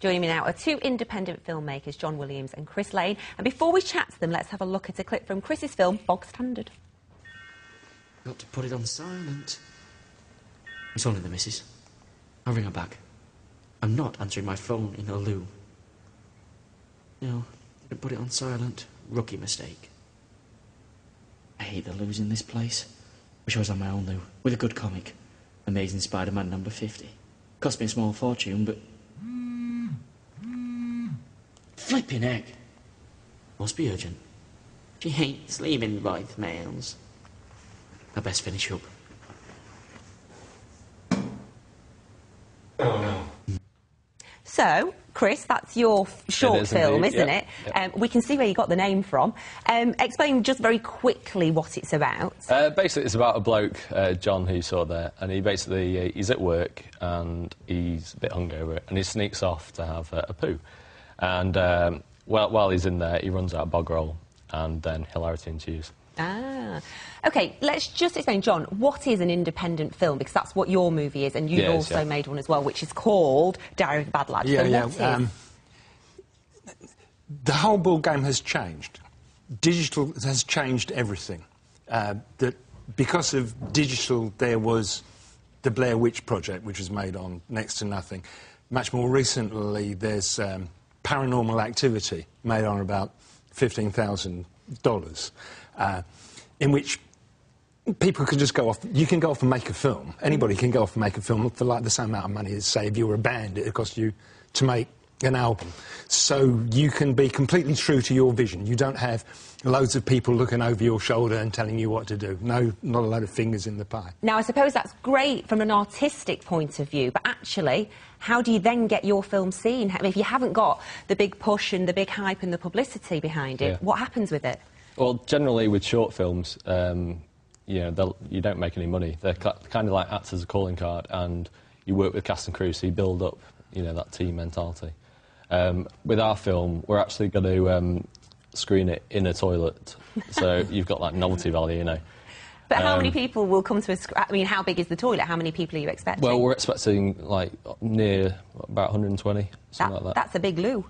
Joining me now are two independent filmmakers, John Williams and Chris Lane. And before we chat to them, let's have a look at a clip from Chris's film, Bog Standard. Got to put it on silent. It's only the missus. I'll ring her back. I'm not answering my phone in a loo. No, didn't put it on silent. Rookie mistake. I hate the loos in this place. Wish I was on my own loo, with a good comic. Amazing Spider-Man number 50. Cost me a small fortune, but... Flipping egg. Must be urgent. She hates leaving voicemails. I best finish up. Oh, no. So, Chris, that's your short film, isn't it? Yep. We can see where you got the name from. Explain just very quickly what it's about. Basically, it's about a bloke, John, who you saw there, and he's at work and he's a bit hungover, and he sneaks off to have a poo. And while he's in there, he runs out of bog roll, and then hilarity ensues. Ah. OK, let's just explain, John, what is an independent film? Because that's what your movie is, and you've also made one as well, which is called Diary of a Bad Lad. The whole ball game has changed. Digital has changed everything. That because of digital, there was the Blair Witch Project, which was made on next to nothing. Much more recently, there's Paranormal Activity, made on about $15,000, in which people can just go off. You can go off and make a film. Anybody can go off and make a film for like the same amount of money as, say, if you were a band, it would cost you to make an album. So you can be completely true to your vision. You don't have loads of people looking over your shoulder and telling you what to do. No, not a load of fingers in the pie. Now, I suppose that's great from an artistic point of view, but actually, how do you then get your film seen? I mean, if you haven't got the big push and the big hype and the publicity behind it, what happens with it? Well, generally with short films, you know, you don't make any money. They're kind of like acts as a calling card, and you work with cast and crew, so you build up, you know, that team mentality. With our film, we're actually going to screen it in a toilet, so you've got that novelty value, you know. But how many people will come to I mean, how big is the toilet? How many people are you expecting? Well, we're expecting, like, near about 120, something like that. That's a big loo.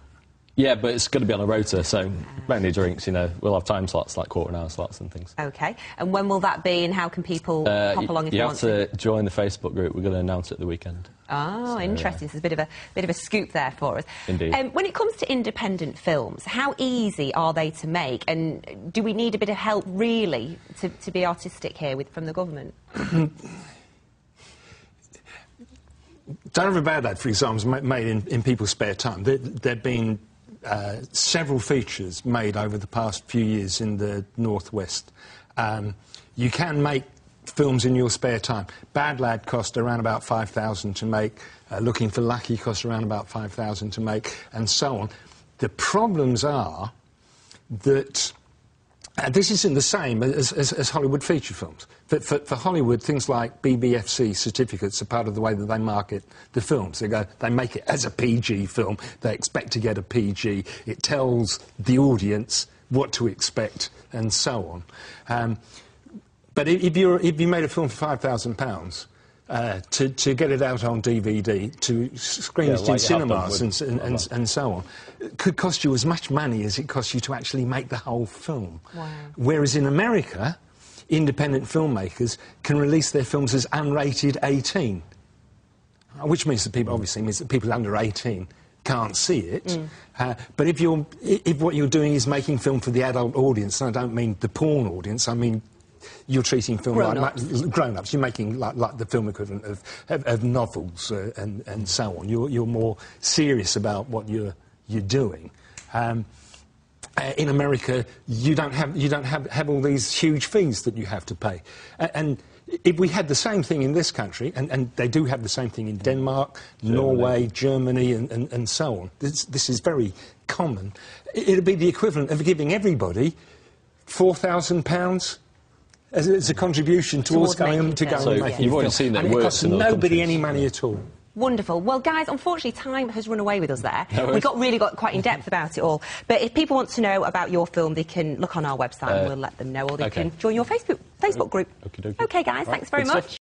Yeah, but it's going to be on a rota, so mainly drinks, you know. We'll have time slots, like quarter-hour slots and things. OK. And when will that be, and how can people hop along if they want to? You have to join the Facebook group. We're going to announce it at the weekend. Oh, so, interesting. There's a bit of a scoop there for us. Indeed. When it comes to independent films, how easy are they to make? And do we need a bit of help, really, to be artistic here from the government? Diary of a Bad Lad, for example, is made in people's spare time. There have been several features made over the past few years in the Northwest. You can make films in your spare time. Bad Lad cost around about $5,000 to make. Looking for Lucky cost around about $5,000 to make, and so on. The problems are that this isn't the same as Hollywood feature films. For Hollywood, things like BBFC certificates are part of the way that they market the films. They make it as a PG film. They expect to get a PG. It tells the audience what to expect, and so on. But if you made a film for £5,000 to get it out on DVD, to screen it in cinemas and so on, it could cost you as much money as it costs you to actually make the whole film. Wow. Whereas in America, independent filmmakers can release their films as unrated 18, which means that obviously means that people under 18 can't see it. But if what you're doing is making film for the adult audience, and I don't mean the porn audience, I mean you're treating film like grown-ups. You're making like the film equivalent of novels and so on. You're more serious about what you're doing. In America, you don't have all these huge fees that you have to pay. And if we had the same thing in this country, and they do have the same thing in Denmark, Norway, Germany, and so on. This is very common. It'd be the equivalent of giving everybody £4,000 as a contribution towards going to go and make it. You've already seen that it costs nobody any money at all. Wonderful. Well, guys, unfortunately, time has run away with us there. We really got quite in-depth about it all. But if people want to know about your film, they can look on our website and we'll let them know, or they can join your Facebook group. OK, guys, thanks very much.